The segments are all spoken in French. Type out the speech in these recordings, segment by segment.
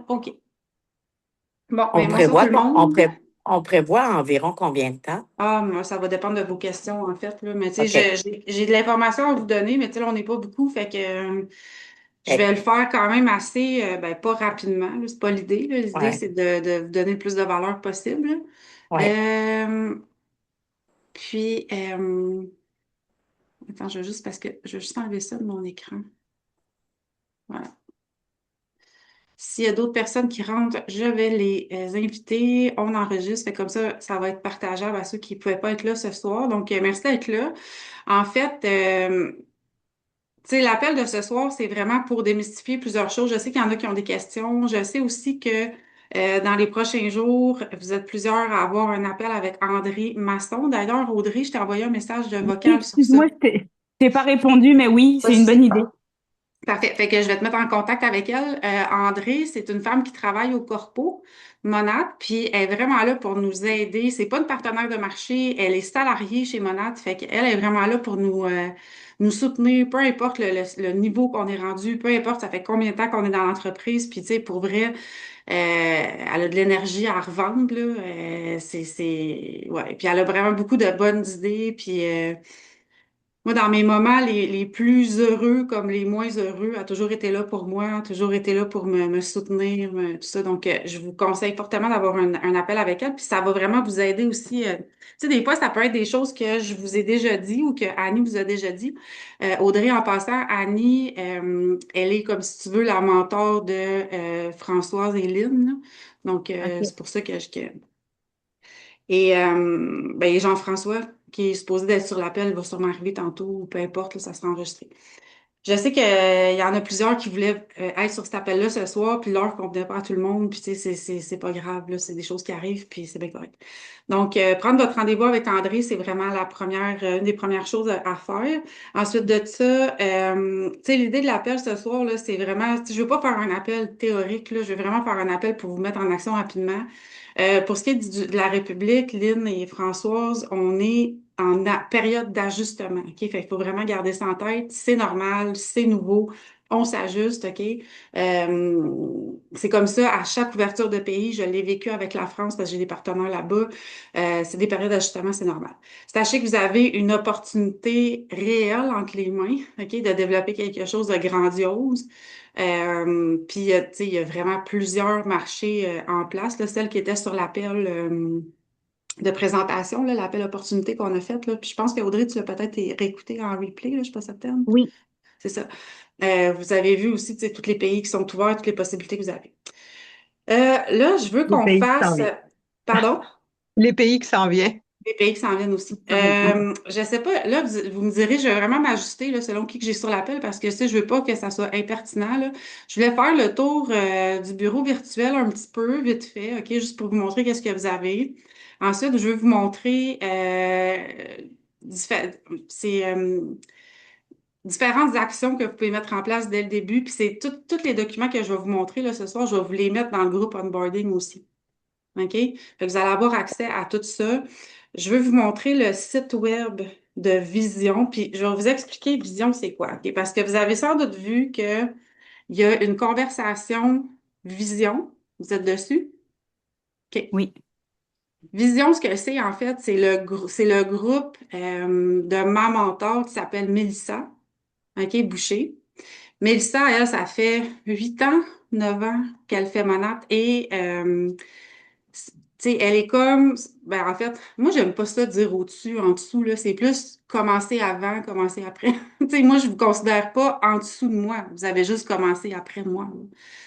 OK. Bon, On ben bonjour tout prévoit, le monde. on prévoit environ combien de temps? Ah, moi, ça va dépendre de vos questions, en fait, là. Mais tu sais, OK. j'ai de l'information à vous donner, mais tu sais, là, on n'est pas beaucoup, fait que je Fait vais le faire quand même assez, ben, pas rapidement, là. C'est pas l'idée, là. L'idée, ouais, c'est de vous donner le plus de valeur possible, là. ouais. Euh, puis, attends, je vais juste, parce que je vais juste enlever ça de mon écran. Voilà. S'il y a d'autres personnes qui rentrent, je vais les inviter. On enregistre. Fait comme ça va être partageable à ceux qui ne pouvaient pas être là ce soir. Donc, merci d'être là. En fait, tu sais, l'appel de ce soir, c'est vraiment pour démystifier plusieurs choses. Je sais qu'il y en a qui ont des questions. Je sais aussi que dans les prochains jours, vous êtes plusieurs à avoir un appel avec André Masson. D'ailleurs, Audrey, je t'ai envoyé un message de Oui, vocal sur ça. excuse-moi, je t'ai pas répondu, mais oui, Pas de c'est une bonne souci. idée. Parfait. Fait que je vais te mettre en contact avec elle. André, c'est une femme qui travaille au Corpo Monat, puis elle est vraiment là pour nous aider. C'est pas une partenaire de marché, elle est salariée chez Monat, fait qu'elle est vraiment là pour nous soutenir, peu importe le niveau qu'on est rendu, peu importe ça fait combien de temps qu'on est dans l'entreprise, puis tu sais, pour vrai, elle a de l'énergie à revendre, là. Ouais. Puis elle a vraiment beaucoup de bonnes idées, puis moi, dans mes moments les plus heureux comme les moins heureux, elle a toujours été là pour moi, a toujours été là pour me soutenir, tout ça. Donc, je vous conseille fortement d'avoir un appel avec elle. Puis ça va vraiment vous aider aussi. Tu sais, des fois, ça peut être des choses que je vous ai déjà dit ou que Annie vous a déjà dit. Audrey, en passant, Annie, elle est comme si tu veux la mentor de Françoise et Lynn, là. Donc, c'est OK. pour ça et ben, Jean-François, qui est supposé d'être sur l'appel, va sûrement arriver tantôt, ou peu importe, là, ça sera enregistré. Je sais qu'il y en a plusieurs qui voulaient être sur cet appel-là ce soir, puis l'heure convenait pas à tout le monde, puis tu sais, c'est pas grave, là, c'est des choses qui arrivent, puis c'est bien correct. Donc, prendre votre rendez-vous avec André, c'est vraiment une des premières choses à faire. Ensuite de ça, tu sais, l'idée de l'appel ce soir, là, c'est vraiment, tu sais, je veux pas faire un appel théorique, là, je veux vraiment faire un appel pour vous mettre en action rapidement. Pour ce qui est de la République, Lynn et Françoise, on est en période d'ajustement. OK? Fait qu'il faut vraiment garder ça en tête. C'est normal, c'est nouveau, on s'ajuste. OK? C'est comme ça à chaque ouverture de pays. Je l'ai vécu avec la France parce que j'ai des partenaires là-bas. C'est des périodes d'ajustement, c'est normal. Sachez que vous avez une opportunité réelle entre les mains, OK, de développer quelque chose de grandiose. Puis, tu sais, il y a vraiment plusieurs marchés en place. Là, celle qui était sur l'appel de présentation, là, l'appel opportunité qu'on a fait. Là. Puis je pense qu'Audrey, tu l'as peut-être réécouté en replay, là, je ne suis pas certaine. Oui, C'est ça. Vous avez vu aussi, tu sais, tous les pays qui sont ouverts, toutes les possibilités que vous avez. Là, je veux les qu'on pays qui s'en fasse... viennent. Pardon? Les pays qui s'en viennent. Les pays qui s'en viennent aussi. Oui. Je sais pas, là, vous me direz, je vais vraiment m'ajuster là, selon qui que j'ai sur l'appel parce que si je veux pas que ça soit impertinent, là. Je voulais faire le tour du bureau virtuel un petit peu, vite fait, OK, juste pour vous montrer qu'est-ce que vous avez. Ensuite, je vais vous montrer diffé- c'est, différentes actions que vous pouvez mettre en place dès le début. Puis c'est tous les documents que je vais vous montrer là, ce soir, je vais vous les mettre dans le groupe onboarding aussi. OK? Fait que vous allez avoir accès à tout ça. Je veux vous montrer le site web de Vision, puis je vais vous expliquer Vision, c'est quoi, OK? Parce que vous avez sans doute vu qu'il y a une conversation Vision. Vous êtes dessus? OK. Oui. Vision, ce que c'est, en fait, c'est le groupe de ma mentor qui s'appelle Mélissa, OK, Boucher. Mélissa, elle, ça fait 8 ans, 9 ans qu'elle fait Monat et tu sais, elle est comme, ben en fait, moi j'aime pas ça dire au-dessus, en dessous, là, c'est plus commencer avant, commencer après. Tu sais, moi je vous considère pas en dessous de moi, vous avez juste commencé après moi, là.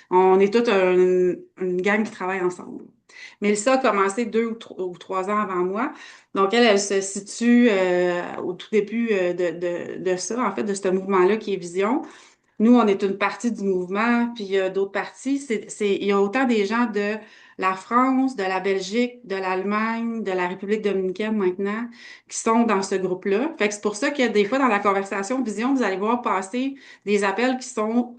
On est toute une gang qui travaille ensemble. Mélissa a commencé 2 ou 3 ans avant moi, donc elle se situe au tout début de ça, en fait, de ce mouvement-là qui est Vision. Nous, on est une partie du mouvement, puis il y a d'autres parties. Il y a autant des gens de la France, de la Belgique, de l'Allemagne, de la République dominicaine maintenant, qui sont dans ce groupe-là. Fait que c'est pour ça que des fois, dans la conversation Vision, vous allez voir passer des appels qui sont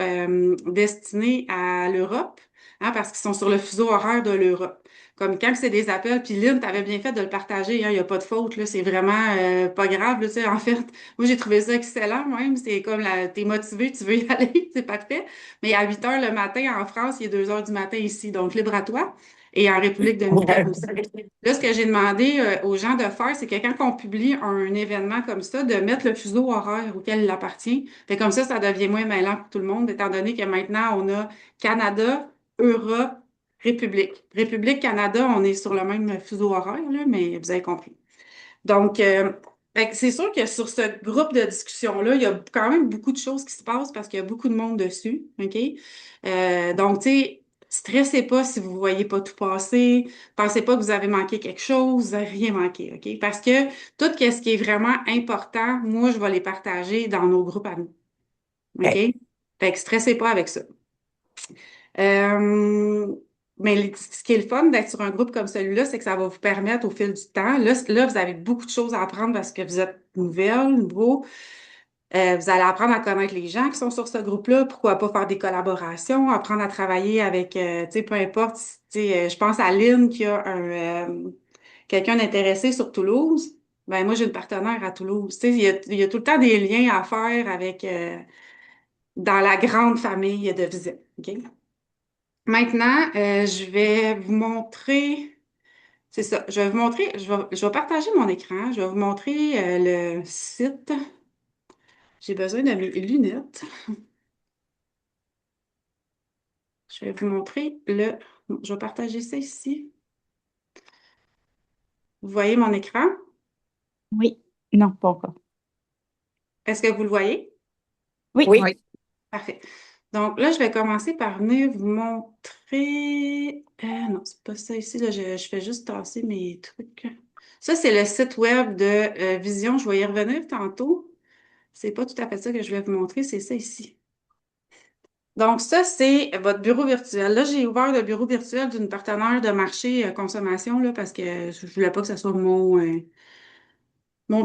destinés à l'Europe, hein, parce qu'ils sont sur le fuseau horaire de l'Europe. Comme quand c'est des appels, puis Lynn, t'avais bien fait de le partager, hein, il n'y a pas de faute, là, c'est vraiment pas grave, là, tu sais, en fait. Moi, j'ai trouvé ça excellent, même. C'est comme t'es motivé, tu veux y aller, c'est parfait. Mais à 8 heures le matin en France, il est 2 heures du matin ici, donc libre à toi. Et en République dominicaine aussi. Là, ce que j'ai demandé aux gens de faire, c'est que quand on publie un événement comme ça, de mettre le fuseau horaire auquel il appartient. Fait comme ça devient moins mêlant pour tout le monde, étant donné que maintenant, on a Canada, Europe, République. République, Canada, on est sur le même fuseau horaire, là, mais vous avez compris. Donc, fait que c'est sûr que sur ce groupe de discussion-là, il y a quand même beaucoup de choses qui se passent parce qu'il y a beaucoup de monde dessus, OK? Donc, tu sais, stressez pas si vous voyez pas tout passer. Pensez pas que vous avez manqué quelque chose, vous n'avez rien manqué, OK? Parce que tout ce qui est vraiment important, moi, je vais les partager dans nos groupes à nous, OK? OK. Fait que stressez pas avec ça. Euh, mais ce qui est le fun d'être sur un groupe comme celui-là, c'est que ça va vous permettre au fil du temps. Là, vous avez beaucoup de choses à apprendre parce que vous êtes nouvelle, nouveau. Vous allez apprendre à connaître les gens qui sont sur ce groupe-là. Pourquoi pas faire des collaborations, apprendre à travailler avec, tu sais, peu importe. Tu sais, je pense à Lynn qui a quelqu'un d'intéressé sur Toulouse. Ben moi, j'ai une partenaire à Toulouse. Tu sais, il y a tout le temps des liens à faire avec dans la grande famille de Visite. OK? Maintenant, je vais vous montrer, c'est ça, je vais vous montrer, je vais partager mon écran, je vais vous montrer le site. J'ai besoin de mes lunettes. Je vais vous montrer je vais partager ça ici. Vous voyez mon écran? Oui. Non, pas encore. Est-ce que vous le voyez? Oui. Oui. Parfait. Donc là, je vais commencer par venir vous montrer. Non, c'est pas ça ici. Là, je fais juste tasser mes trucs. Ça, c'est le site web de Vision. Je vais y revenir tantôt. C'est pas tout à fait ça que je vais vous montrer, c'est ça ici. Donc, ça, c'est votre bureau virtuel. Là, j'ai ouvert le bureau virtuel d'une partenaire de marché consommation là, parce que je voulais pas que ce soit mon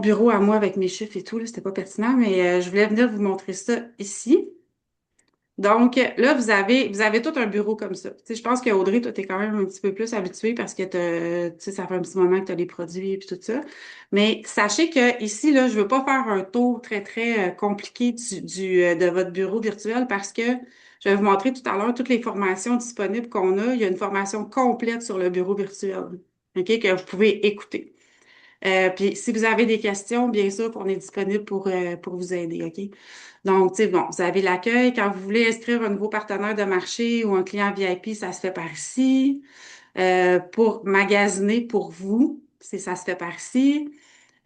bureau à moi avec mes chiffres et tout. Là, c'était pas pertinent, mais je voulais venir vous montrer ça ici. Donc, là, vous avez tout un bureau comme ça. Tu sais, je pense que Audrey, toi, t'es quand même un petit peu plus habituée parce que tu sais, ça fait un petit moment que tu as les produits et tout ça. Mais sachez que ici, là, je veux pas faire un tour très, très compliqué de votre bureau virtuel parce que je vais vous montrer tout à l'heure toutes les formations disponibles qu'on a. Il y a une formation complète sur le bureau virtuel, OK, que vous pouvez écouter. Puis si vous avez des questions, bien sûr qu'on est disponible pour vous aider, OK? Donc, tu sais, bon, vous avez l'accueil. Quand vous voulez inscrire un nouveau partenaire de marché ou un client VIP, ça se fait par ici. Pour magasiner pour vous, ça se fait par ici.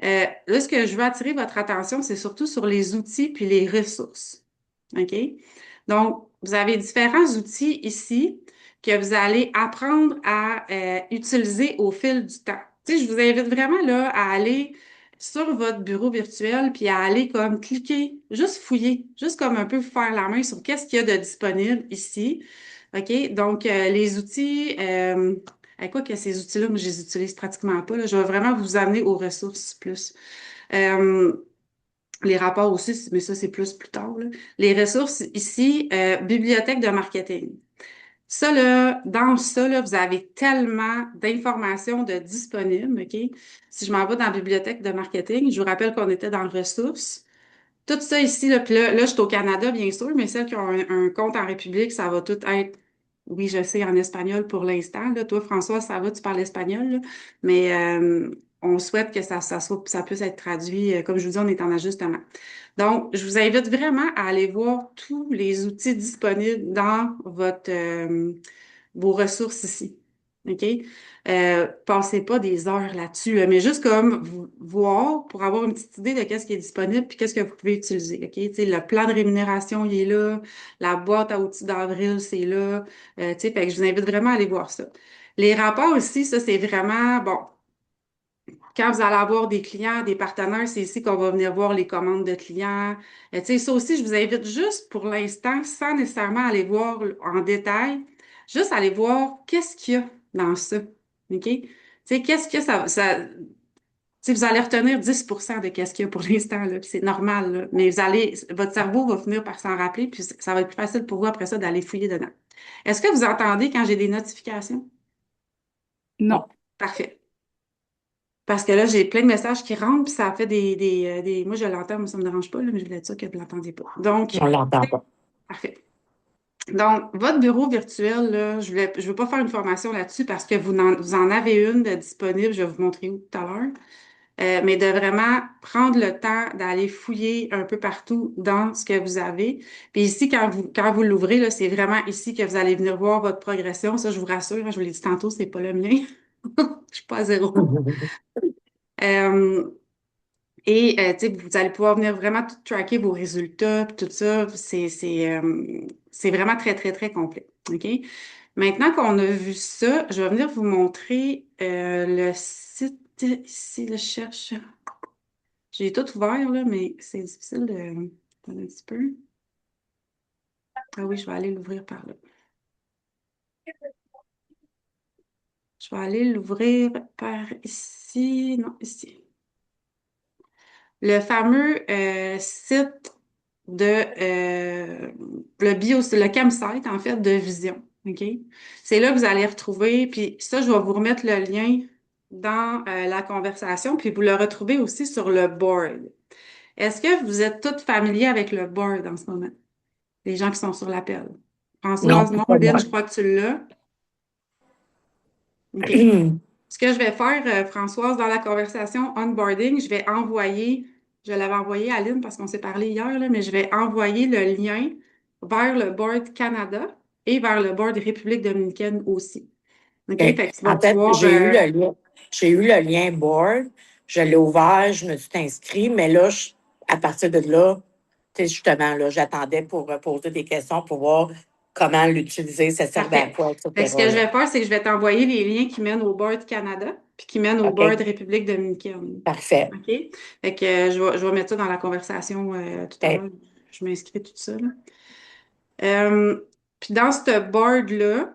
Là, ce que je veux attirer votre attention, c'est surtout sur les outils puis les ressources. OK? Donc, vous avez différents outils ici que vous allez apprendre à utiliser au fil du temps. Tu sais, je vous invite vraiment là à aller sur votre bureau virtuel puis à aller comme cliquer, juste fouiller, juste comme un peu vous faire la main sur qu'est-ce qu'il y a de disponible ici. OK? Donc, les outils, à quoi que ces outils-là, moi, je les utilise pratiquement pas, là. Je vais vraiment vous amener aux ressources plus. Euh, les rapports aussi, mais ça, c'est plus tard, là. Les ressources ici, bibliothèque de marketing. Ça, là, dans ça, là, vous avez tellement d'informations de disponibles, OK? Si je m'en vais dans la bibliothèque de marketing, je vous rappelle qu'on était dans ressources. Tout ça ici, là, puis là, je suis au Canada, bien sûr, mais celles qui ont un compte en République, ça va tout être, oui, je sais, en espagnol pour l'instant. Là. Toi, François, ça va, tu parles espagnol, là. Mais on souhaite que ça puisse être traduit. Comme je vous dis, on est en ajustement. Donc, je vous invite vraiment à aller voir tous les outils disponibles dans vos ressources ici. OK? Passez pas des heures là-dessus, là, mais juste comme voir pour avoir une petite idée de qu'est-ce qui est disponible puis qu'est-ce que vous pouvez utiliser. OK? Tu sais, le plan de rémunération, il est là. La boîte à outils d'avril, c'est là. Tu sais, fait que je vous invite vraiment à aller voir ça. Les rapports ici, ça, c'est vraiment, bon, quand vous allez avoir des clients, des partenaires, c'est ici qu'on va venir voir les commandes de clients. Tu sais, ça aussi, je vous invite juste pour l'instant, sans nécessairement aller voir en détail, juste aller voir qu'est-ce qu'il y a. dans ça. OK? Tu sais, qu'est-ce que tu sais, vous allez retenir 10% de qu'est-ce qu'il y a pour l'instant, là, puis c'est normal, là. Mais votre cerveau va finir par s'en rappeler, puis ça va être plus facile pour vous après ça d'aller fouiller dedans. Est-ce que vous entendez quand j'ai des notifications? Bon, Non. parfait. Parce que là, j'ai plein de messages qui rentrent, puis ça fait moi, je l'entends, moi, ça me dérange pas, là, mais je voulais être sûre que vous ne l'entendiez pas. Donc, On l'entend pas. parfait. Donc, votre bureau virtuel, là, je veux pas faire une formation là-dessus parce que vous en avez une de disponible, je vais vous montrer où tout à l'heure. Mais de vraiment prendre le temps d'aller fouiller un peu partout dans ce que vous avez. Puis ici, quand vous l'ouvrez, là, c'est vraiment ici que vous allez venir voir votre progression. Ça, je vous rassure, hein, je vous l'ai dit tantôt, c'est pas le mien. Je suis pas à zéro. Euh, tu sais, vous allez pouvoir venir vraiment tout tracker vos résultats, puis tout ça. C'est vraiment très, très, très complet. OK? Maintenant qu'on a vu ça, je vais venir vous montrer le site ici, je cherche. J'ai tout ouvert, là, mais c'est difficile de... Attendez un petit peu. Ah oui, je vais aller l'ouvrir par là. Je vais aller l'ouvrir par ici. Non, ici. Le fameux site de le campsite, en fait, de Vision. OK? C'est là que vous allez retrouver, puis ça, je vais vous remettre le lien dans la conversation, puis vous le retrouvez aussi sur le board. Est-ce que vous êtes toutes familiers avec le board en ce moment? Les gens qui sont sur l'appel. Non, Françoise, non, pas Lynn, moi. je crois que tu l'as. OK. Ce que je vais faire, Françoise, dans la conversation onboarding, je l'avais envoyé à Lynn parce qu'on s'est parlé hier, là, mais je vais envoyer le lien vers le board Canada et vers le board République dominicaine aussi. OK? OK. Fait que tu vas En fait, pouvoir. j'ai eu le lien board, je l'ai ouvert, je me suis inscrit, mais là, à partir de là, tu sais, justement, là, j'attendais pour poser des questions pour voir comment l'utiliser, ça servait à Parfait. quoi, Fait que ce que etc. je là. vais faire, c'est que je vais t'envoyer les liens qui mènent au board Canada puis qui mènent au board OK, République dominicaine. parfait. OK? Fait que je vais mettre ça dans la conversation tout à OK. l'heure. Je m'inscris tout ça, là. Euh, Puis dans ce board-là,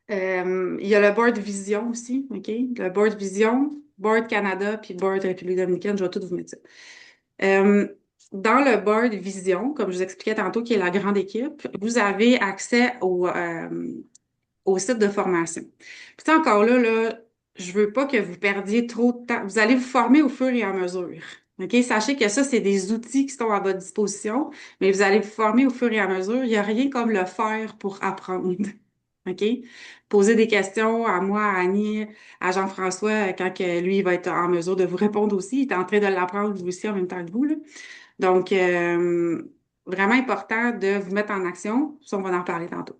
il y a le board Vision aussi, OK? Le board Vision, board Canada, puis board République dominicaine, je vais tout vous mettre ça. Euh, Dans le board Vision, comme je vous expliquais tantôt, qui est la grande équipe, vous avez accès au site de formation. Puis encore là, je veux pas que vous perdiez trop de temps. Vous allez vous former au fur et à mesure. OK? Sachez que ça, c'est des outils qui sont à votre disposition, mais vous allez vous former au fur et à mesure. Il n'y a rien comme le faire pour apprendre. OK? Poser des questions à moi, à Annie, à Jean-François, quand que lui, il va être en mesure de vous répondre aussi. Il est en train de l'apprendre lui aussi en même temps que vous, là. Donc, vraiment important de vous mettre en action. Ça, on va en parler tantôt.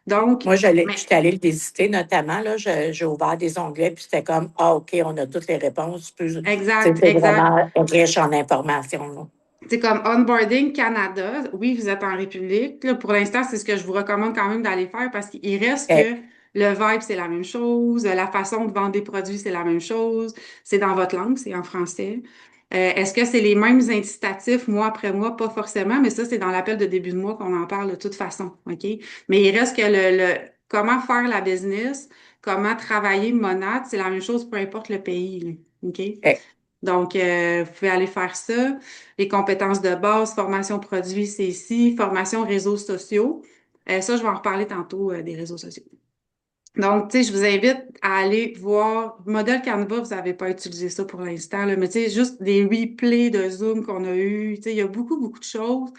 Donc, Moi, mais j'étais allée le visiter, notamment, là, j'ai ouvert des onglets, puis c'était comme, ah, OK, on a toutes les réponses. Puis, exact, c'était exact. vraiment riche en informations, là. C'est comme Onboarding Canada. Oui, vous êtes en République. Là, pour l'instant, c'est ce que je vous recommande quand même d'aller faire parce qu'il reste OK. que le vibe, c'est la même chose. La façon de vendre des produits, c'est la même chose. C'est dans votre langue, c'est en français. Est-ce que c'est les mêmes incitatifs mois après mois? Pas forcément, mais ça, c'est dans l'appel de début de mois qu'on en parle de toute façon. OK? Mais il reste que comment faire la business, comment travailler Monad, c'est la même chose, peu importe le pays, là. OK? OK. Donc, vous pouvez aller faire ça. Les compétences de base, formation produit, c'est ici. Formation réseaux sociaux. Ça, je vais en reparler tantôt des réseaux sociaux. Donc, tu sais, je vous invite à aller voir. Modèle Canva, vous n'avez pas utilisé ça pour l'instant, là, mais tu sais, juste des replays de Zoom qu'on a eu. Tu sais, il y a beaucoup, beaucoup de choses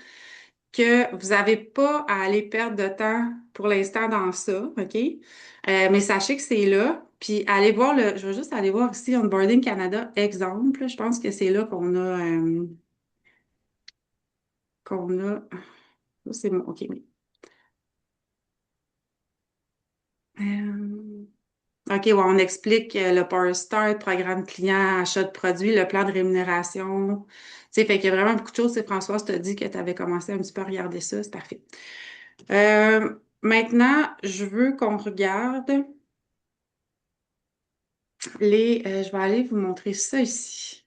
que vous n'avez pas à aller perdre de temps pour l'instant dans ça, OK? Mais sachez que c'est là. Puis allez voir je vais juste aller voir ici Onboarding Canada, exemple. Je pense que c'est là qu'on a. Ça, c'est bon, OK. Oui. Euh, OK, ouais, on explique le Power Start, programme client, achat de produits, le plan de rémunération. Tu sais, fait qu'il y a vraiment beaucoup de choses. C'est Françoise t'a dit que tu avais commencé un petit peu à regarder ça. C'est parfait. Maintenant, je veux qu'on regarde je vais aller vous montrer ça ici.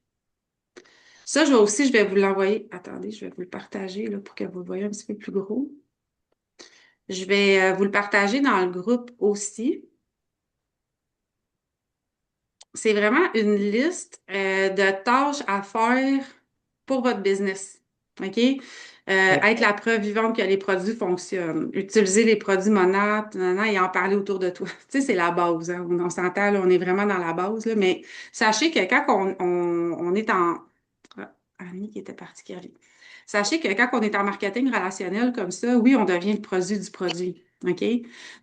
Ça, je vais vous l'envoyer. Attendez, je vais vous le partager là, pour que vous le voyez un petit peu plus gros. Je vais vous le partager dans le groupe aussi. c'est vraiment une liste de tâches à faire pour votre business. OK? Être la preuve vivante que les produits fonctionnent. Utiliser les produits Monat, et en parler autour de toi. Tu sais, c'est la base. Hein. On s'entend, là, on est vraiment dans la base. Là, mais sachez que quand on est en... Ah, Annie qui était partie, qui revient. Sachez que quand on est en marketing relationnel comme ça, oui, on devient le produit du produit. OK?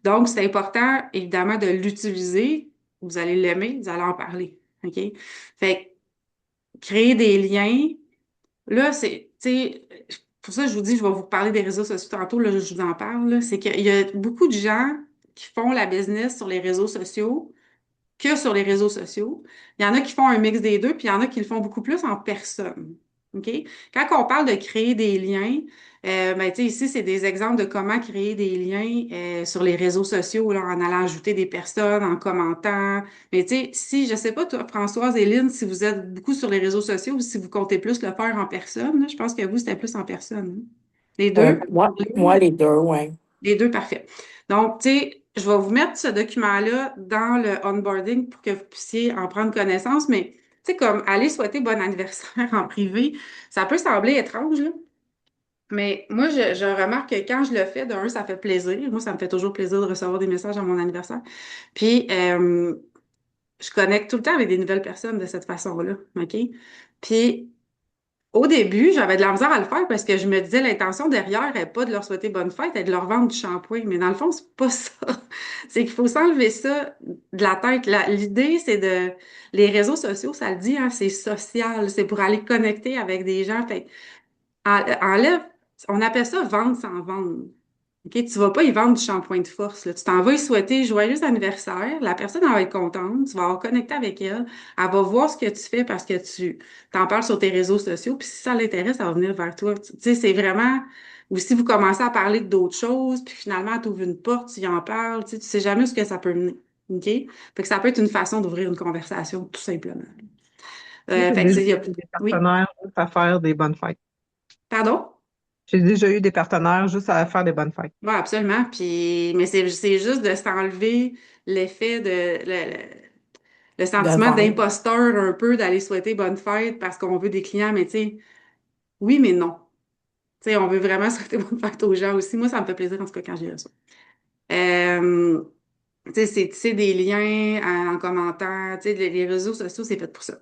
Donc, c'est important, évidemment, de l'utiliser. Vous allez l'aimer, vous allez en parler. OK? Fait que créer des liens, là, c'est, tu sais, pour ça, je vous dis, je vais vous parler des réseaux sociaux tantôt, là, je vous en parle, là. C'est qu'il y a beaucoup de gens qui font la business sur les réseaux sociaux que sur les réseaux sociaux. Il y en a qui font un mix des deux, puis il y en a qui le font beaucoup plus en personne. OK? Quand on parle de créer des liens, ben, tu sais, ici, c'est des exemples de comment créer des liens sur les réseaux sociaux, là, en allant ajouter des personnes, en commentant. Mais tu sais, si, je sais pas, toi, Françoise et Lynn, si vous êtes beaucoup sur les réseaux sociaux ou si vous comptez plus le faire en personne, là, je pense que vous, c'était plus en personne. Hein? Les deux? Moi, les deux, oui. Les deux, parfait. Donc, tu sais, je vais vous mettre ce document-là dans le onboarding pour que vous puissiez en prendre connaissance, mais tu sais, comme aller souhaiter bon anniversaire en privé, ça peut sembler étrange, là. Mais moi, je remarque que quand je le fais, d'un, ça fait plaisir. Moi, ça me fait toujours plaisir de recevoir des messages à mon anniversaire. Puis, je connecte tout le temps avec des nouvelles personnes de cette façon-là, OK? Puis, au début, j'avais de la misère à le faire parce que je me disais l'intention derrière n'est pas de leur souhaiter bonne fête, elle est de leur vendre du shampoing. Mais dans le fond, c'est pas ça. C'est qu'il faut s'enlever ça de la tête. L'idée, c'est de... Les réseaux sociaux, ça le dit, hein, c'est social. C'est pour aller connecter avec des gens. Fait, enlève... On appelle ça vendre sans vendre. OK? Tu vas pas y vendre du shampoing de force, là. Tu t'en vas y souhaiter joyeux anniversaire. La personne elle va être contente. Tu vas avoir connecté avec elle. Elle va voir ce que tu fais parce que tu t'en parles sur tes réseaux sociaux. Puis si ça l'intéresse, elle va venir vers toi. Tu sais, c'est vraiment... Ou si vous commencez à parler d'autres choses, puis finalement, tu ouvres une porte, tu y en parles, tu sais jamais où ce que ça peut mener. OK? Fait que ça peut être une façon d'ouvrir une conversation, tout simplement. Moi, j'ai Fait que, tu déjà sais, eu des Oui? partenaires juste à faire des bonnes fêtes. Pardon? J'ai déjà eu des partenaires juste à faire des bonnes fêtes. Oui, absolument. Puis, mais c'est juste de s'enlever l'effet le De sentiment vendre. d'imposteur un peu d'aller souhaiter bonne fête parce qu'on veut des clients, mais tu sais, oui, mais non. Tu sais, on veut vraiment souhaiter bonne fête aux gens aussi. Moi, ça me fait plaisir en tout cas quand j'ai reçu. Euh, tu sais, c'est tisser des liens en commentant. Tu sais, les réseaux sociaux, c'est fait pour ça.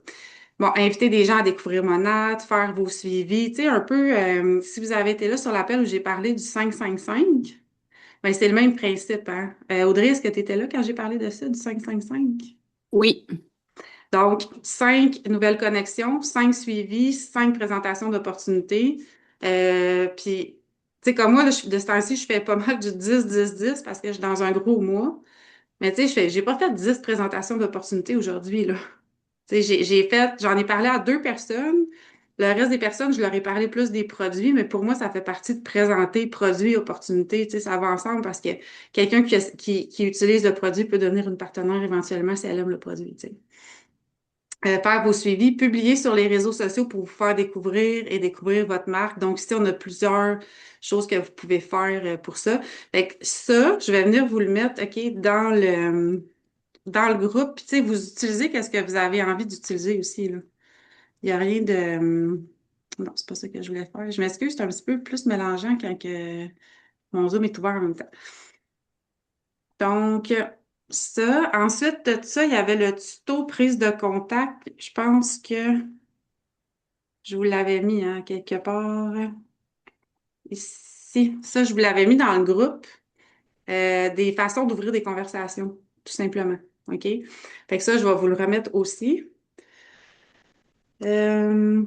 Bon, inviter des gens à découvrir Monat, faire vos suivis. Tu sais, un peu, si vous avez été là sur l'appel où j'ai parlé du 5-5-5, ben, c'est le même principe, hein. Audrey, est-ce que tu étais là quand j'ai parlé de ça, du 5-5-5? Oui. Donc, 5 nouvelles connexions, 5 suivis, 5 présentations d'opportunités. Puis, tu sais, comme moi, là, de ce temps-ci, je fais pas mal du 10-10-10 parce que je suis dans un gros mois. Mais tu sais, j'ai pas fait 10 présentations d'opportunités aujourd'hui, là. Tu sais, j'en ai parlé à 2 personnes. Le reste des personnes, je leur ai parlé plus des produits, mais pour moi, ça fait partie de présenter produits, opportunités. Tu sais, ça va ensemble parce que quelqu'un qui utilise le produit peut devenir une partenaire éventuellement si elle aime le produit, tu sais. Faire vos suivis, publier sur les réseaux sociaux pour vous faire découvrir et découvrir votre marque. Donc, ici, on a plusieurs choses que vous pouvez faire pour ça. Fait que ça, je vais venir vous le mettre, OK, dans le groupe. Puis, tu sais, vous utilisez qu'est-ce que vous avez envie d'utiliser aussi, là. Il n'y a rien de... Non, c'est pas ça que je voulais faire. Je m'excuse, c'est un petit peu plus mélangeant quand que mon Zoom est ouvert en même temps. Donc, ça. Ensuite de ça, il y avait le tuto prise de contact. Je pense que je vous l'avais mis, hein, quelque part ici. Ça, je vous l'avais mis dans le groupe. Des façons d'ouvrir des conversations, tout simplement. OK? Fait que ça, je vais vous le remettre aussi. Euh,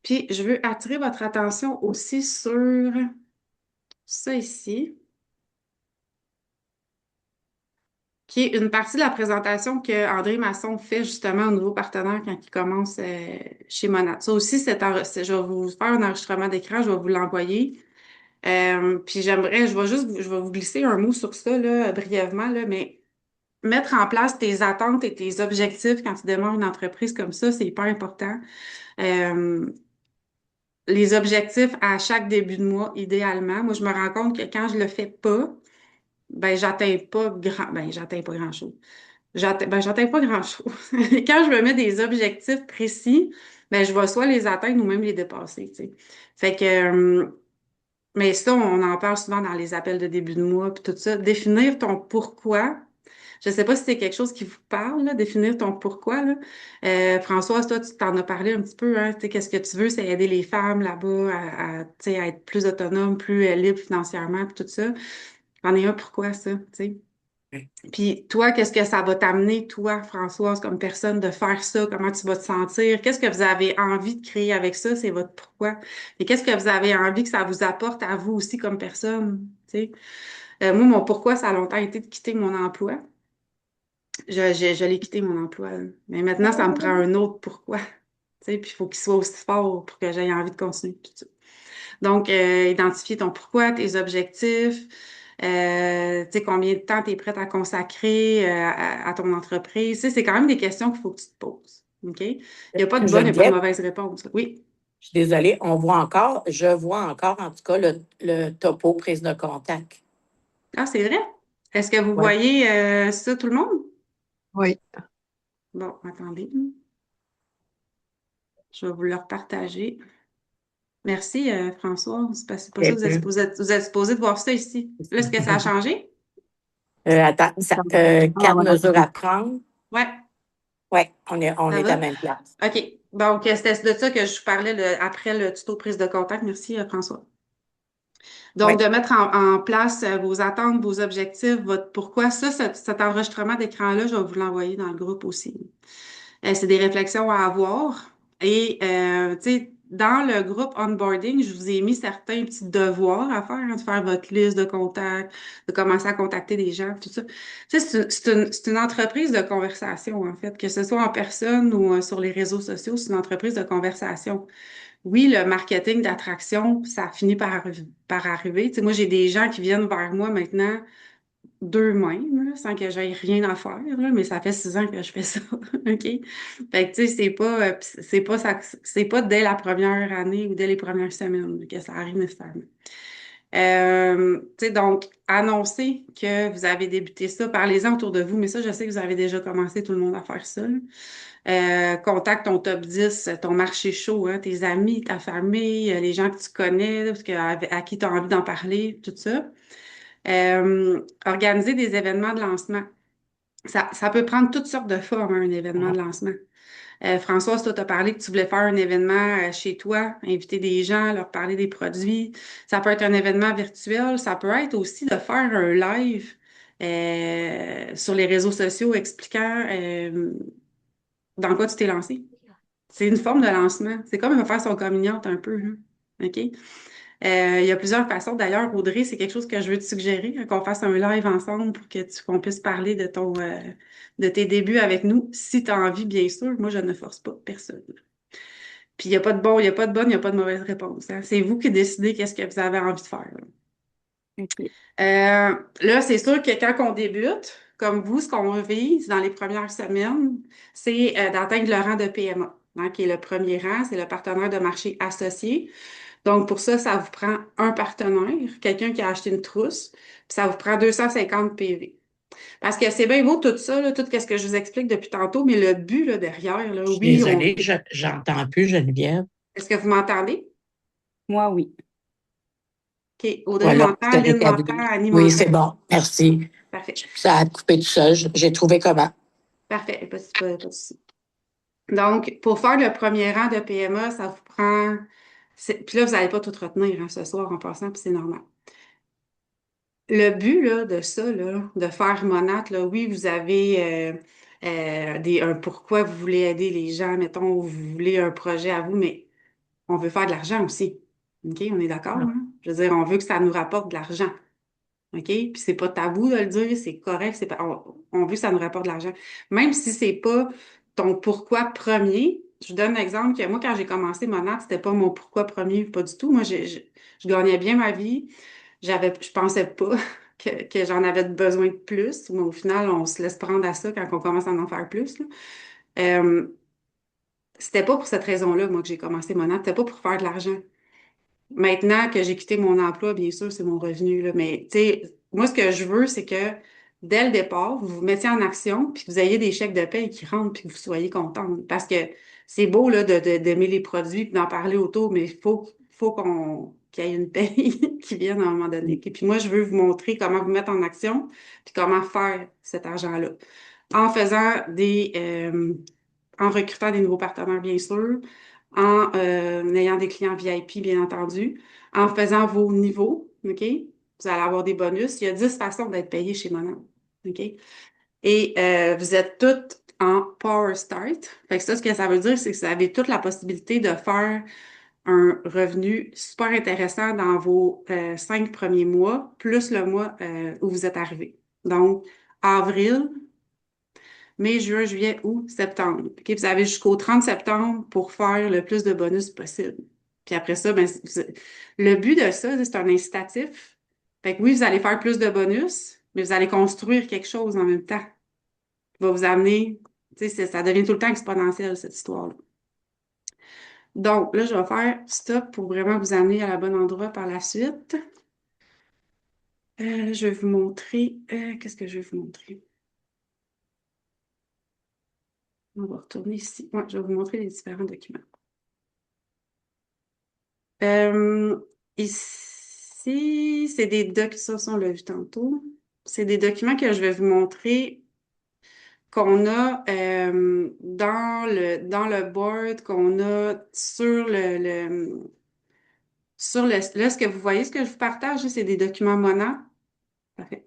Puis, je veux attirer votre attention aussi sur ça ici, qui est une partie de la présentation que André Masson fait justement aux nouveaux partenaires quand il commence chez Monat. Ça aussi, je vais vous faire un enregistrement d'écran, je vais vous l'envoyer. Puis je vais vous glisser un mot sur ça là, brièvement, là, mais mettre en place tes attentes et tes objectifs quand tu démarres une entreprise comme ça, c'est hyper important. Euh, les objectifs à chaque début de mois, idéalement. Moi, je me rends compte que quand je le fais pas, ben j'atteins pas grand-chose. J'atteins pas grand-chose. Quand je me mets des objectifs précis, ben, je vais soit les atteindre ou même les dépasser, tu sais. Fait que, mais ça, on en parle souvent dans les appels de début de mois, puis tout ça. Définir ton pourquoi. Je sais pas si c'est quelque chose qui vous parle, là, définir ton pourquoi, là. Françoise, toi, tu t'en as parlé un petit peu, hein. Tu sais, qu'est-ce que tu veux, c'est aider les femmes là-bas tu sais, à être plus autonomes, plus libres financièrement, puis tout ça. C'en est un pourquoi, ça, tu sais. Oui. Puis toi, qu'est-ce que ça va t'amener, toi, Françoise, comme personne, de faire ça? Comment tu vas te sentir? Qu'est-ce que vous avez envie de créer avec ça? C'est votre pourquoi. Et qu'est-ce que vous avez envie que ça vous apporte à vous aussi comme personne? Tu sais? Moi, mon pourquoi, ça a longtemps été de quitter mon emploi. Je l'ai quitté, mon emploi, là. Mais maintenant, ça me prend un autre pourquoi. Tu sais, puis il faut qu'il soit aussi fort pour que j'aie envie de continuer. Tout ça. Donc, identifier ton pourquoi, tes objectifs, tu sais, combien de temps tu es prête à consacrer à ton entreprise. Tu sais, c'est quand même des questions qu'il faut que tu te poses. OK? Il n'y a pas de bonne et pas de Geneviève, mauvaise réponse. Oui. je suis désolée, je vois encore en tout cas le topo prise de contact. Ah, c'est vrai? Est-ce que vous Oui. voyez ça, tout le monde? Oui. Bon, attendez. Je vais vous le repartager. Merci, Françoise, parce que c'est pas ça, vous êtes supposé de voir ça ici. Là, est-ce que ça a changé? Attends, Ah, 4 voilà. mesures à prendre. Ouais, Oui, on ça est à la va? même place. OK. Donc, c'était de ça que je vous parlais après le tuto prise de contact. Merci, François. Donc, Oui. de mettre en place vos attentes, vos objectifs, votre pourquoi. Cet enregistrement d'écran-là, je vais vous l'envoyer dans le groupe aussi. C'est des réflexions à avoir. Et, tu sais, dans le groupe onboarding, je vous ai mis certains petits devoirs à faire, hein, de faire votre liste de contacts, de commencer à contacter des gens, tout ça. Tu sais, c'est une entreprise de conversation, en fait, que ce soit en personne ou sur les réseaux sociaux, c'est une entreprise de conversation. Oui, le marketing d'attraction, ça finit par arriver. Tu sais, moi, j'ai des gens qui viennent vers moi maintenant d'eux-mêmes, là, sans que j'aie rien à faire, là, mais ça fait 6 ans que je fais ça. OK? Fait que, tu sais, c'est pas dès la première année ou dès les premières semaines que ça arrive nécessairement. Tu sais, donc, annoncez que vous avez débuté ça, parlez-en autour de vous, mais ça, je sais que vous avez déjà commencé tout le monde à faire ça, là. Contacte ton top 10, ton marché chaud, hein, tes amis, ta famille, les gens que tu connais, à qui tu as envie d'en parler, tout ça. Organiser des événements de lancement. Ça peut prendre toutes sortes de formes, hein, un événement de lancement. Françoise, toi, tu as parlé que tu voulais faire un événement chez toi, inviter des gens, leur parler des produits. Ça peut être un événement virtuel, ça peut être aussi de faire un live sur les réseaux sociaux expliquant dans quoi tu t'es lancé. C'est une forme de lancement. C'est comme faire son communiante un peu, hein. OK? Il y a plusieurs façons. D'ailleurs, Audrey, c'est quelque chose que je veux te suggérer, hein, qu'on fasse un live ensemble pour qu'on puisse parler de tes débuts avec nous, si tu as envie, bien sûr. Moi, je ne force pas personne. Puis, il n'y a pas de bon, il n'y a pas de bonne, il n'y a pas de mauvaise réponse, hein. C'est vous qui décidez qu'est-ce que vous avez envie de faire, là. OK. Là, c'est sûr que quand on débute, comme vous, ce qu'on vise dans les premières semaines, c'est d'atteindre le rang de PMA, hein, qui est le premier rang, c'est le partenaire de marché associé. Donc, pour ça, ça vous prend un partenaire, quelqu'un qui a acheté une trousse, puis ça vous prend 250 PV. Parce que c'est bien beau tout ça, là, tout ce que je vous explique depuis tantôt, mais le but là, derrière, là, Je suis oui, désolée, j'entends plus Geneviève. est-ce que vous m'entendez? Moi, oui. OK, Audrey Voilà, m'entend, c'est Lynn m'entend, rétabli. Annie Oui, m'entend. c'est bon, merci. Parfait. Ça a coupé tout seul. J'ai trouvé comment. Parfait, pas de souci. Donc, pour faire le premier rang de PMA, ça vous prend. Puis là, vous n'allez pas tout retenir, hein, ce soir en passant, puis c'est normal. Le but là, de ça, là, de faire Monat, là, oui, vous avez un pourquoi vous voulez aider les gens, mettons, vous voulez un projet à vous, mais on veut faire de l'argent aussi. OK? On est d'accord, Ah, hein? Je veux dire, on veut que ça nous rapporte de l'argent. OK? Puis c'est pas tabou de le dire, c'est correct, on veut que ça nous rapporte de l'argent. Même si c'est pas ton pourquoi premier, je vous donne un exemple que moi, quand j'ai commencé Monat, c'était pas mon pourquoi premier, pas du tout. Moi, je gagnais bien ma vie. Je pensais pas que j'en avais besoin de plus, mais au final, on se laisse prendre à ça quand on commence à en faire plus, là. Euh, C'était pas pour cette raison-là, moi, que j'ai commencé Monat. C'était pas pour faire de l'argent. Maintenant que j'ai quitté mon emploi, bien sûr, c'est mon revenu, là. Mais, tu sais, moi, ce que je veux, c'est que dès le départ, vous vous mettiez en action, puis que vous ayez des chèques de paie qui rentrent, puis que vous soyez contente. Parce que c'est beau là, d'aimer les produits puis d'en parler autour, mais il faut qu'il y ait une paie qui vienne à un moment donné. Et puis moi, je veux vous montrer comment vous mettre en action, puis comment faire cet argent-là. En faisant en recrutant des nouveaux partenaires, bien sûr, en ayant des clients VIP, bien entendu, en faisant vos niveaux, OK? Vous allez avoir des bonus. Il y a 10 façons d'être payé chez Monade, OK? Et vous êtes toutes en Power Start. Fait que ça, ce que ça veut dire, c'est que vous avez toute la possibilité de faire un revenu super intéressant dans vos 5 premiers mois, plus le mois où vous êtes arrivé. Donc, avril, mai, juin, juillet, août, septembre. OK? Vous avez jusqu'au 30 septembre pour faire le plus de bonus possible. Puis après ça, ben, le but de ça, c'est un incitatif. Fait que oui, vous allez faire plus de bonus, mais vous allez construire quelque chose en même temps qui va vous amener, tu sais, ça devient tout le temps exponentiel, cette histoire-là. Donc, là, je vais faire stop pour vraiment vous amener à la bonne endroit par la suite. Je vais vous montrer, qu'est-ce que je vais vous montrer? On va retourner ici. Ouais, je vais vous montrer les différents documents. Ici, c'est des documents, ça, on l'a vu tantôt. C'est des documents que je vais vous montrer qu'on a dans le board, qu'on a là, ce que vous voyez, ce que je vous partage, c'est des documents Mona. Parfait.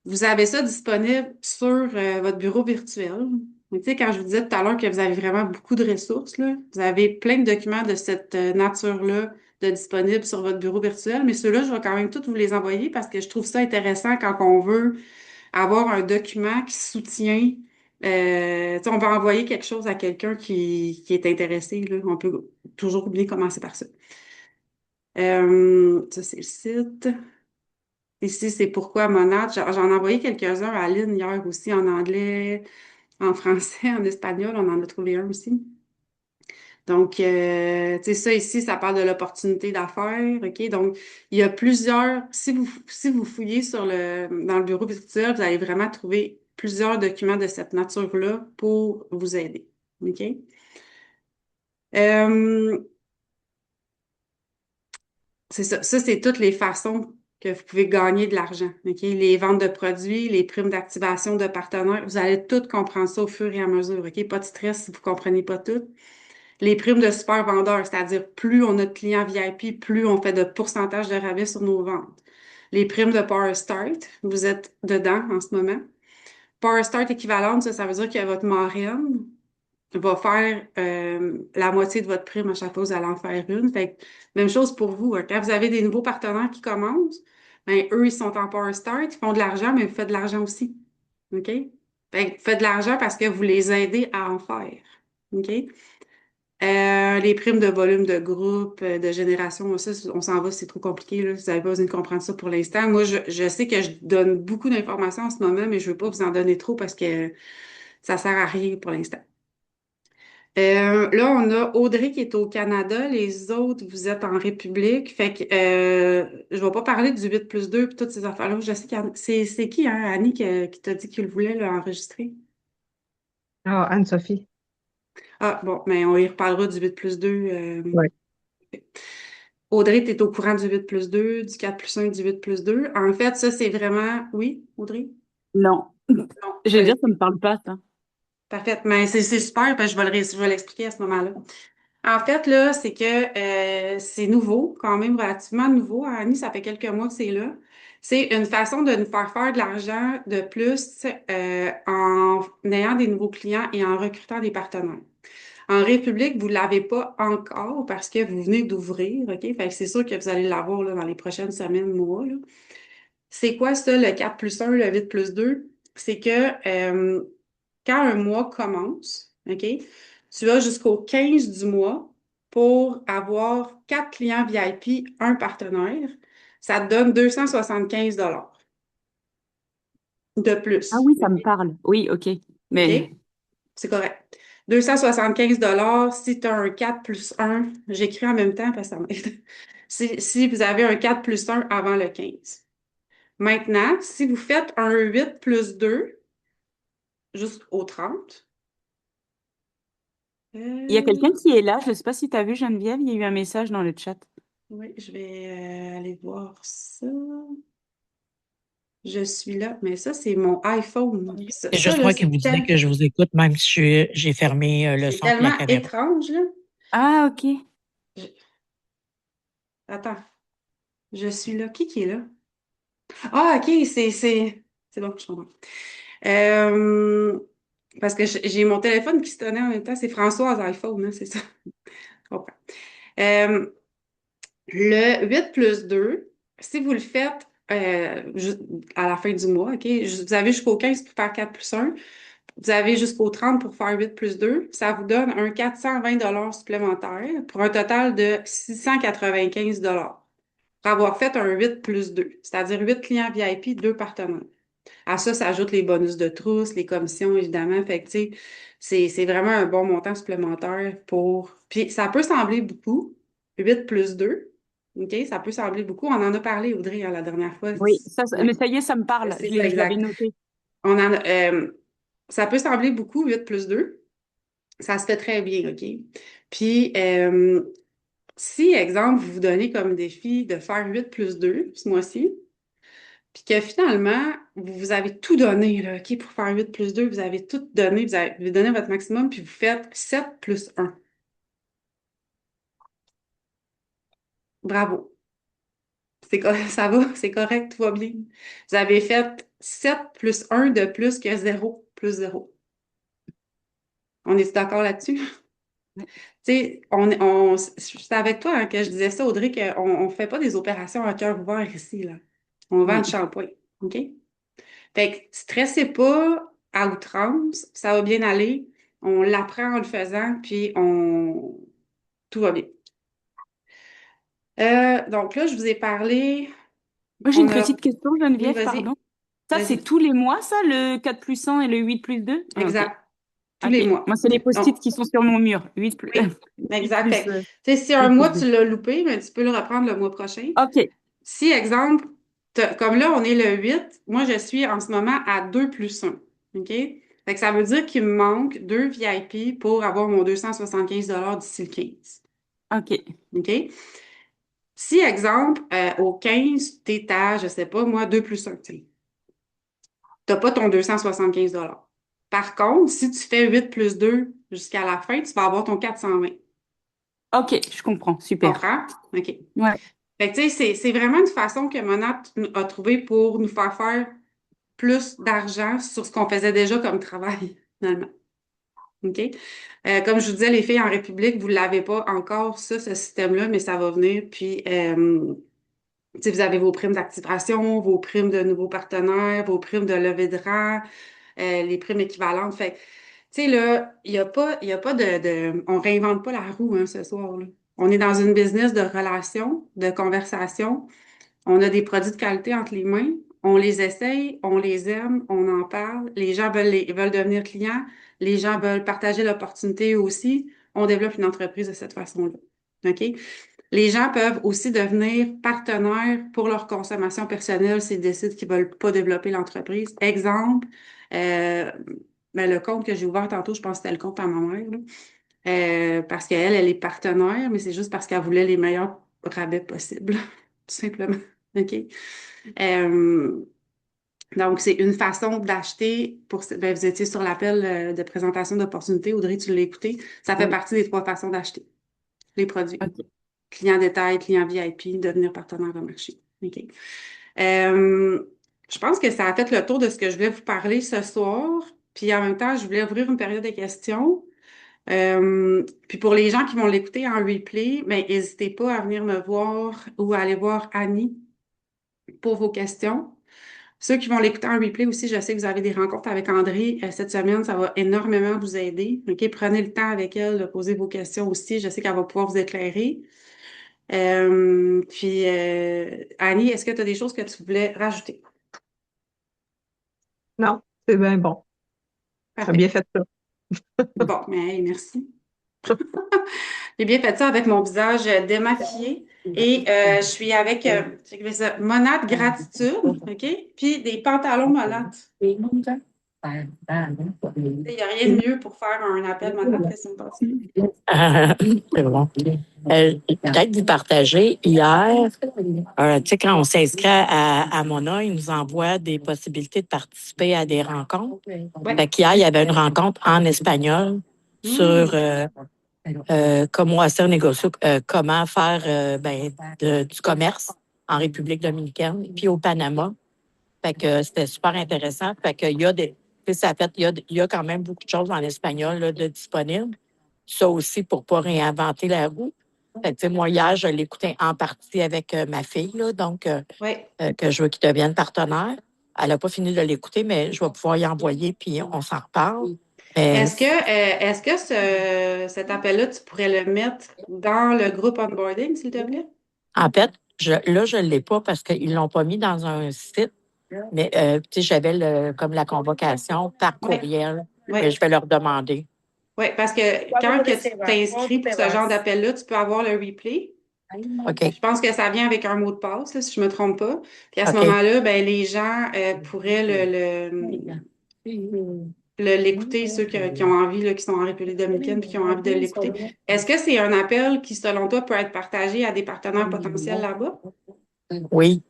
Vous avez ça disponible sur votre bureau virtuel. Mais tu sais, quand je vous disais tout à l'heure que vous avez vraiment beaucoup de ressources, là, vous avez plein de documents de cette nature-là de disponibles sur votre bureau virtuel, mais ceux-là, je vais quand même tous vous les envoyer parce que je trouve ça intéressant quand on veut avoir un document qui soutient. Tu sais, on va envoyer quelque chose à quelqu'un qui est intéressé, là. On peut toujours bien commencer par ça. Ça, c'est le site. Ici, c'est pourquoi Monade. J'en ai envoyé quelques-uns à Aline hier aussi en anglais, en français, en espagnol. On en a trouvé un aussi. Donc, tu sais, ça ici, ça parle de l'opportunité d'affaires. OK? Donc, il y a plusieurs. Si vous fouillez dans le bureau virtuel, vous allez vraiment trouver plusieurs documents de cette nature-là pour vous aider. OK? Euh, C'est ça. Ça, c'est toutes les façons que vous pouvez gagner de l'argent. OK? Les ventes de produits, les primes d'activation de partenaires, vous allez tout comprendre ça au fur et à mesure. OK? Pas de stress si vous ne comprenez pas tout. Les primes de super vendeurs, c'est-à-dire plus on a de clients VIP, plus on fait de pourcentage de rabais sur nos ventes. Les primes de Power Start, vous êtes dedans en ce moment. Power Start équivalente, ça veut dire que votre marraine va faire la moitié de votre prime à chaque fois que vous allez en faire une. Fait que, même chose pour vous, hein. Quand vous avez des nouveaux partenaires qui commencent, ben, eux, ils sont en Power Start, ils font de l'argent, mais vous faites de l'argent aussi. OK? Fait que vous faites de l'argent parce que vous les aidez à en faire. OK? Les primes de volume de groupe, de génération, ça, on s'en va, c'est trop compliqué, là. Vous n'avez pas besoin de comprendre ça pour l'instant. Moi, je sais que je donne beaucoup d'informations en ce moment, mais je ne veux pas vous en donner trop parce que ça ne sert à rien pour l'instant. Là, on a Audrey qui est au Canada. Les autres, vous êtes en République. Fait que je vais pas parler du 8+2 et toutes ces affaires-là. Je sais c'est qui, hein, Annie, qui t'a dit qu'il voulait l'enregistrer? Ah, Anne-Sophie. Ah, bon, mais on y reparlera du 8+2. Ouais. Audrey, tu es au courant du 8+2, du 4+1, du 8+2. En fait, ça, c'est vraiment... Oui, Audrey? Non. Non. Je veux dire, ça me parle pas, ça. Parfait. Mais c'est super, parce que je vais l'expliquer à ce moment-là. En fait, là, c'est que c'est nouveau, quand même relativement nouveau. Annie, ça fait quelques mois que c'est là. C'est une façon de nous faire de l'argent de plus en ayant des nouveaux clients et en recrutant des partenaires. En République, vous ne l'avez pas encore parce que vous venez d'ouvrir, OK? Fait que c'est sûr que vous allez l'avoir là, dans les prochaines semaines, mois, là. C'est quoi ça, le 4+1, le 8+2? C'est que quand un mois commence, OK, tu as jusqu'au 15 du mois pour avoir 4 clients VIP, un partenaire. Ça te donne 275 de Ah plus. oui, ça me parle. Oui, ok. Mais OK? C'est correct. 275 si tu as un 4+1, j'écris en même temps parce que ça m'aide. Si vous avez un 4+1 avant le 15. Maintenant, si vous faites un 8 plus 2 jusqu'au 30, Il y a quelqu'un qui est là. Je ne sais pas si tu as vu, Geneviève. Il y a eu un message dans le chat. oui, je vais aller voir ça. Je suis là, mais ça, c'est mon iPhone. Ça, C'est ça, juste là, moi qui vous disais que je vous écoute, même si j'ai fermé le c'est son et la tellement caméra. étrange, là. Ah, ok. Je- Attends, je suis là. Qui est là? Ah, OK, c'est bon, je comprends. Euh, Parce que j'ai mon téléphone qui sonnait en même temps. C'est Françoise iPhone, hein, c'est ça. Je comprends. Euh, le 8 plus 2, si vous le faites à la fin du mois, OK, vous avez jusqu'au 15 pour faire 4 plus 1. Vous avez jusqu'au 30 pour faire 8 plus 2. Ça vous donne un 420 supplémentaire pour un total de 695 pour avoir fait un 8 plus 2, c'est-à-dire 8 clients VIP, 2 partenaires. À ça s'ajoutent les bonus de trousse, les commissions, évidemment. Fait que, tu sais, c'est vraiment un bon montant supplémentaire pour... Puis, ça peut sembler beaucoup, 8 plus 2. OK? Ça peut sembler beaucoup. On en a parlé, Audrey, hein, la dernière fois. Oui, Ouais, mais ça y est, ça me parle. c'est ça, Je l'avais exact. noté. On en a, ça peut sembler beaucoup, 8 plus 2. Ça se fait très bien, OK? Puis, si, exemple, vous vous donnez comme défi de faire 8 plus 2 ce mois-ci, puis que finalement, vous avez tout donné, là, OK, pour faire 8 plus 2, vous avez tout donné, vous avez donné votre maximum, puis vous faites 7 plus 1. Bravo. Ça va, c'est correct, tout va bien. Vous avez fait 7 plus 1 de plus que 0 plus 0. On est d'accord là-dessus? Ouais. Tu sais, c'est avec toi hein, que je disais ça, Audrey, qu'on ne fait pas des opérations à cœur ouvert ici, là. On vend Oui. du shampoing, OK? Fait que stressez pas à outrance, ça va bien aller. On l'apprend en le faisant, puis tout va bien. Donc là, je vous ai parlé. Moi, j'ai une On a. petite question, Oui, Geneviève, vas-y. pardon. Ça, c'est Vas-y. tous les mois, ça, le 4 plus 1 et le 8 plus 2? Ah, ok. Exact. Tous les Ok. mois. Moi, c'est les post-it Donc, qui sont sur mon mur. 8 plus, oui, 8 exact. plus, Fait que, tu sais, si un 8 plus mois 2. tu l'as loupé, ben, tu peux le reprendre le mois prochain. Ok. Si, exemple, comme là, on est le 8, moi, je suis en ce moment à 2 plus 1. OK? Fait que ça veut dire qu'il me manque 2 VIP pour avoir mon 275 d'ici le 15. Ok. OK? Si, exemple, au 15, tu es à, je sais pas, moi, 2 plus 1, tu n'as pas ton 275. Par contre, si tu fais 8 plus 2 jusqu'à la fin, tu vas avoir ton 420. Ok, je comprends. Super. Comprends? OK. Ouais. Fait que, tu sais, c'est vraiment une façon que Monat a trouvé pour nous faire plus d'argent sur ce qu'on faisait déjà comme travail, finalement. OK? Comme je vous disais, les filles en République, vous ne l'avez pas encore, ça, ce système-là, mais ça va venir. Puis, tu sais, vous avez vos primes d'activation, vos primes de nouveaux partenaires, vos primes de levée de rang, les primes équivalentes. Fait que, tu sais, là, il y a pas on réinvente pas la roue, hein, ce soir, là. On est dans une business de relations, de conversation. On a des produits de qualité entre les mains. On les essaye, on les aime, on en parle. Les gens veulent devenir clients. Les gens veulent partager l'opportunité aussi. On développe une entreprise de cette façon-là. OK? Les gens peuvent aussi devenir partenaires pour leur consommation personnelle s'ils décident qu'ils ne veulent pas développer l'entreprise. Exemple, euh, ben, le compte que j'ai ouvert tantôt, je pense que c'était le compte à ma mère, là. Parce qu'elle, elle est partenaire, mais c'est juste parce qu'elle voulait les meilleurs rabais possibles, tout simplement. OK? Euh, donc, c'est une façon d'acheter ben, vous étiez sur l'appel de présentation d'opportunité. Audrey, tu l'as écouté. Ça fait Oui. partie des 3 façons d'acheter les produits. Ok. Client détail, client VIP, devenir partenaire de marché. OK. Euh, je pense que ça a fait le tour de ce que je voulais vous parler ce soir. Puis en même temps, je voulais ouvrir une période de questions. Puis pour les gens qui vont l'écouter en replay, ben, n'hésitez pas à venir me voir ou à aller voir Annie pour vos questions. Ceux qui vont l'écouter en replay aussi, je sais que vous avez des rencontres avec André cette semaine, ça va énormément vous aider. OK? Prenez le temps avec elle de poser vos questions aussi. Je sais qu'elle va pouvoir vous éclairer. Puis, Annie, est-ce que tu as des choses que tu voulais rajouter? Non, c'est bien bon. Tu as bien Parfait. fait ça. Bon, mais hey, merci. J'ai bien fait ça avec mon visage démaquillé. Et je suis avec check bien ça, Monade Gratitude, OK? Puis des pantalons Monade. Il n'y a rien de mieux pour faire un appel Monade que ça me passe. C'est bon. Peut-être vous partagez, hier, tu sais, quand on s'inscrit à Mona, ils nous envoient des possibilités de participer à des rencontres. Ouais. Fait qu'hier, il y avait une rencontre en espagnol sur comment hacer negocio, comment faire du commerce en République dominicaine, puis au Panama. Fait que c'était super intéressant. Fait que il y a des, tu sais, ça fait, il y a quand même beaucoup de choses en espagnol là, de disponibles. Ça aussi pour pas réinventer la roue. Fait que, tu sais, moi, hier, je l'écoutais en partie avec ma fille, là, donc Ouais. que je veux qu'il devienne partenaire. Elle n'a pas fini de l'écouter, mais je vais pouvoir y envoyer, puis on s'en reparle. Mais Est-ce que cet appel-là, tu pourrais le mettre dans le groupe onboarding, s'il te plaît? en fait, là, je ne l'ai pas parce qu'ils ne l'ont pas mis dans un site. Mais tu sais, j'avais comme la convocation par Oui, courriel. Mais oui. je vais leur demander. Oui, parce que quand que tu t'inscris pour ce genre d'appel-là, tu peux avoir le replay. OK. Je pense que ça vient avec un mot de passe, là, si je ne me trompe pas. Puis à ce OK. moment-là, ben, les gens pourraient l'écouter, ceux qui ont envie, là, qui sont en République dominicaine puis qui ont envie de l'écouter. Est-ce que c'est un appel qui, selon toi, peut être partagé à des partenaires potentiels là-bas? Oui.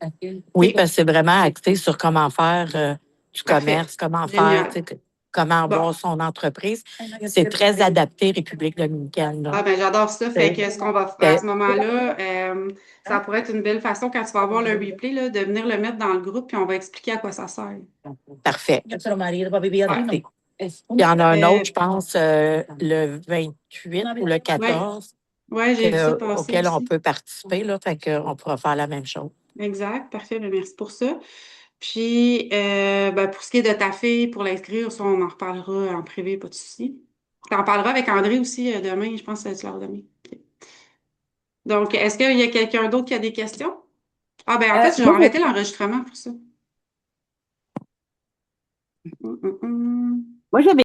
Oui, OK, parce que c'est vraiment axé sur comment faire du parfait. commerce, comment faire, tu Génial. sais, comment Bon. avoir son entreprise. C'est très adapté République dominicaine. Là. Ah ben j'adore ça. Fait que ce qu'on va faire à ce moment-là, ça pourrait être une belle façon quand tu vas avoir le replay là, de venir le mettre dans le groupe puis on va expliquer à quoi ça sert. Parfait. Parfait. Il y en a un autre, je pense, le 28 ou le Ouais, 14, ouais, j'ai vu ça passer auquel on aussi. peut participer. Là, fait qu'on pourra faire la même chose. Exact, parfait. Ben, merci pour ça. Puis ben, pour ce qui est de ta fille, pour l'inscrire, ça, on en reparlera en privé, pas de souci. Tu en parleras avec André aussi demain, je pense que c'est l'heure demain. OK. Donc, est-ce qu'il y a quelqu'un d'autre qui a des questions? Ah ben en fait, je vais Moi, arrêter l'enregistrement pour ça. j'avais